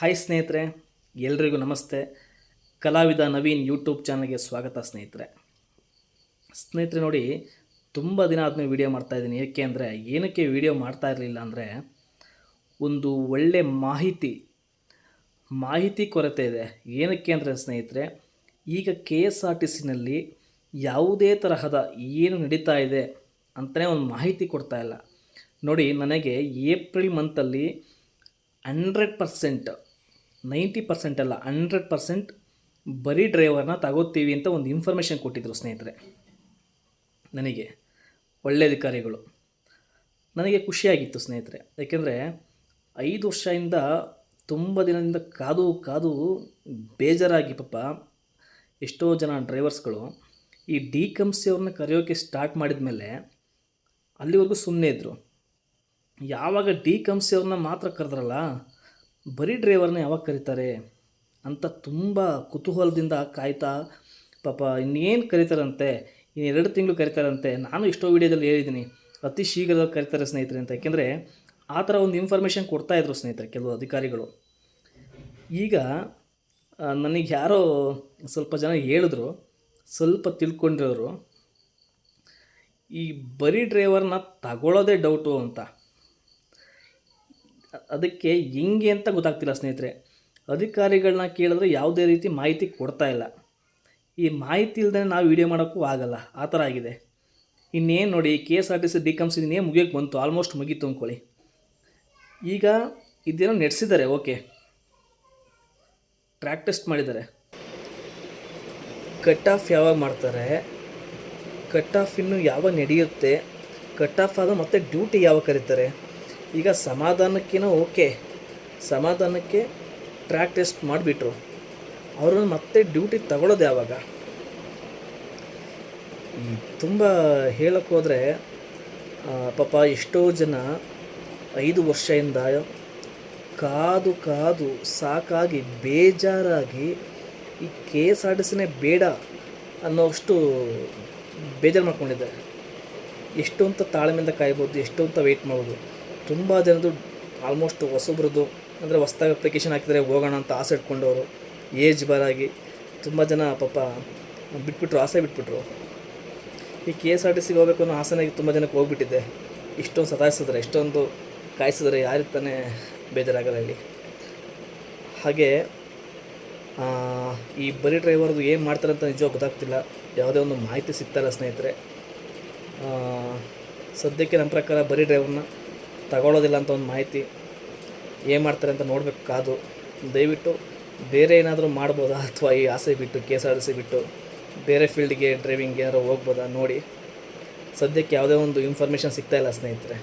Hi ಸ್ನೇಹಿತರೆ, ಎಲ್ರಿಗೂ ನಮಸ್ತೆ. ಕಲಾವಿದ ನವೀನ್ ಯೂಟ್ಯೂಬ್ ಚಾನಲ್ಗೆ ಸ್ವಾಗತ ಸ್ನೇಹಿತರೆ. ನೋಡಿ, ತುಂಬ ದಿನ ಆದಮೇಲೆ ವೀಡಿಯೋ ಮಾಡ್ತಾಯಿದ್ದೀನಿ. ಏನಕ್ಕೆ ವೀಡಿಯೋ ಮಾಡ್ತಾ ಇರಲಿಲ್ಲ ಅಂದರೆ, ಒಂದು ಒಳ್ಳೆ ಮಾಹಿತಿ ಕೊರತೆ ಇದೆ. ಏನಕ್ಕೆ ಅಂದರೆ ಸ್ನೇಹಿತರೆ, ಈಗ KSRTCನಲ್ಲಿ ಯಾವುದೇ ತರಹದ ಏನು ನಡೀತಾ ಇದೆ ಅಂತಲೇ ಒಂದು ಮಾಹಿತಿ ಕೊಡ್ತಾ ಇಲ್ಲ. ನೋಡಿ, ನನಗೆ ಏಪ್ರಿಲ್ ಮಂತಲ್ಲಿ 100%, 90% ಅಲ್ಲ, 100% ಬರೀ ಡ್ರೈವರ್ನ ತಗೋತೀವಿ ಅಂತ ಒಂದು ಇನ್ಫಾರ್ಮೇಷನ್ ಕೊಟ್ಟಿದ್ದರು ಸ್ನೇಹಿತರೆ. ನನಗೆ ಒಳ್ಳೆ ಅಧಿಕಾರಿಗಳು. ನನಗೆ ಖುಷಿಯಾಗಿತ್ತು ಸ್ನೇಹಿತರೆ. ಯಾಕೆಂದರೆ 5 ವರ್ಷದಿಂದ ತುಂಬ ದಿನದಿಂದ ಕಾದು ಬೇಜಾರಾಗಿ ಪಾಪ ಎಷ್ಟೋ ಜನ ಡ್ರೈವರ್ಸ್ಗಳು ಈ DCMC ಅವ್ರನ್ನ ಕರೆಯೋಕ್ಕೆ ಸ್ಟಾರ್ಟ್ ಮಾಡಿದ ಮೇಲೆ ಅಲ್ಲಿವರೆಗೂ ಸುಮ್ಮನೆ ಇದ್ದರು. ಯಾವಾಗ DCMC ಅವ್ರನ್ನ ಮಾತ್ರ ಕರೆದ್ರಲ್ಲ, ಬರೀ ಡ್ರೈವರ್ನ ಯಾವಾಗ ಕರೀತಾರೆ ಅಂತ ತುಂಬ ಕುತೂಹಲದಿಂದ ಕಾಯ್ತಾ, ಪಾಪ ಇನ್ನೇನು ಕರೀತಾರಂತೆ, ಇನ್ನು 2 ತಿಂಗಳು ಕರೀತಾರಂತೆ. ನಾನು ಎಷ್ಟೋ ವೀಡಿಯೋದಲ್ಲಿ ಹೇಳಿದ್ದೀನಿ, ಅತಿ ಶೀಘ್ರದಲ್ಲಿ ಕರೀತಾರೆ ಸ್ನೇಹಿತರೆ ಅಂತ. ಯಾಕೆಂದರೆ ಆ ಥರ ಒಂದು ಇನ್ಫಾರ್ಮೇಷನ್ ಕೊಡ್ತಾಯಿದ್ರು ಸ್ನೇಹಿತರೆ ಕೆಲವು ಅಧಿಕಾರಿಗಳು. ಈಗ ನನಗೆ ಯಾರೋ ಸ್ವಲ್ಪ ಜನ ಹೇಳಿದ್ರು, ಸ್ವಲ್ಪ ತಿಳ್ಕೊಂಡಿರೋರು, ಈ ಬರೀ ಡ್ರೈವರ್ನ ತಗೊಳ್ಳೋದೇ ಡೌಟು ಅಂತ. ಅದಕ್ಕೆ ಹೆಂಗೆ ಅಂತ ಗೊತ್ತಾಗ್ತಿಲ್ಲ ಸ್ನೇಹಿತರೆ. ಅಧಿಕಾರಿಗಳನ್ನ ಕೇಳಿದ್ರೆ ಯಾವುದೇ ರೀತಿ ಮಾಹಿತಿ ಕೊಡ್ತಾ ಇಲ್ಲ. ಈ ಮಾಹಿತಿ ಇಲ್ಲದೆ ನಾವು ವಿಡಿಯೋ ಮಾಡೋಕ್ಕೂ ಆಗಲ್ಲ, ಆ ಥರ ಆಗಿದೆ. ಇನ್ನೇನು ನೋಡಿ, KSRTC DCMC ಇನ್ನೇನು ಮುಗಿಯೋಕ್ಕೆ ಬಂತು, ಆಲ್ಮೋಸ್ಟ್ ಮುಗೀತು ಅಂದ್ಕೊಳ್ಳಿ. ಈಗ ಇದೇನೋ ನಡೆಸಿದ್ದಾರೆ, ಓಕೆ, ಟ್ರ್ಯಾಕ್ ಟೆಸ್ಟ್ ಮಾಡಿದ್ದಾರೆ. ಕಟ್ ಆಫ್ ಯಾವಾಗ ಮಾಡ್ತಾರೆ, ಕಟ್ ಆಫ್ ಇನ್ನೂ ಯಾವಾಗ ನಡೆಯುತ್ತೆ, ಕಟ್ ಆಫ್ ಆದ ಮತ್ತೆ ಡ್ಯೂಟಿ ಯಾವಾಗ ಕರೀತಾರೆ. ಈಗ ಸಮಾಧಾನಕ್ಕೇನೋ ಓಕೆ, ಸಮಾಧಾನಕ್ಕೆ ಟ್ರ್ಯಾಕ್ ಟೆಸ್ಟ್ ಮಾಡಿಬಿಟ್ರು, ಅವ್ರನ್ನ ಮತ್ತೆ ಡ್ಯೂಟಿ ತಗೊಳ್ಳೋದು ಯಾವಾಗ? ತುಂಬ ಹೇಳೋಕ್ಕೆ ಹೋದರೆ ಪಾಪ ಎಷ್ಟೋ ಜನ 5 ವರ್ಷದಿಂದ ಕಾದು ಸಾಕಾಗಿ ಬೇಜಾರಾಗಿ ಈ KSRTCನೇ ಬೇಡ ಅನ್ನೋಷ್ಟು ಬೇಜಾರು ಮಾಡ್ಕೊಂಡಿದ್ದಾರೆ. ಎಷ್ಟು ಅಂತ ತಾಳ್ಮೆಯಿಂದ ಕಾಯ್ಬೋದು, ಎಷ್ಟು ಅಂತ ವೆಯ್ಟ್ ಮಾಡ್ಬೋದು. ತುಂಬ ಜನದ್ದು ಆಲ್ಮೋಸ್ಟ್ ಹೊಸಬ್ರದ್ದು, ಅಂದರೆ ಹೊಸ್ದಾಗಿ ಅಪ್ಲಿಕೇಶನ್ ಹಾಕಿದರೆ ಹೋಗೋಣ ಅಂತ ಆಸೆ ಇಟ್ಕೊಂಡವರು, ಏಜ್ ಬಾರಾಗಿ ತುಂಬ ಜನ ಪಾಪ ಆಸೆ ಬಿಟ್ಬಿಟ್ರು. ಈ KSRTCಗೆ ಹೋಗಬೇಕು ಅನ್ನೋ ಆಸೆನಾಗಿ ತುಂಬ ಜನಕ್ಕೆ ಹೋಗ್ಬಿಟ್ಟಿದೆ. ಇಷ್ಟೊಂದು ಸತಾಯಿಸಿದ್ರೆ, ಇಷ್ಟೊಂದು ಕಾಯಿಸಿದ್ರೆ ಯಾರಿಗೆ ತಾನೇ ಬೇಜಾರಾಗಲ್ಲ ಹೇಳಿ. ಹಾಗೆ ಈ ಬರೀ ಡ್ರೈವರ್ದು ಏನು ಮಾಡ್ತಾರೆ ಅಂತ ನಿಜವಾಗಿ ಗೊತ್ತಾಗ್ತಿಲ್ಲ. ಯಾವುದೇ ಒಂದು ಮಾಹಿತಿ ಸಿಗ್ತಾಯಿಲ್ಲ ಸ್ನೇಹಿತರೆ. ಸದ್ಯಕ್ಕೆ ನಮ್ಮ ಪ್ರಕಾರ ಬರೀ ಡ್ರೈವರ್ನ ತಗೊಳ್ಳೋದಿಲ್ಲ ಅಂತ ಒಂದು ಮಾಹಿತಿ. ಏನು ಮಾಡ್ತಾರೆ ಅಂತ ನೋಡಬೇಕು ಕಾದು. ದಯವಿಟ್ಟು ಬೇರೆ ಏನಾದರೂ ಮಾಡ್ಬೋದಾ, ಅಥವಾ ಈ ಆಸೆ ಬಿಟ್ಟು KSRTC ಬಿಟ್ಟು ಬೇರೆ ಫೀಲ್ಡ್ಗೆ ಡ್ರೈವಿಂಗ್ ಏನಾದ್ರು ಹೋಗ್ಬೋದಾ ನೋಡಿ. ಸದ್ಯಕ್ಕೆ ಯಾವುದೇ ಒಂದು ಇನ್ಫಾರ್ಮೇಷನ್ ಸಿಗ್ತಾಯಿಲ್ಲ ಸ್ನೇಹಿತರೆ.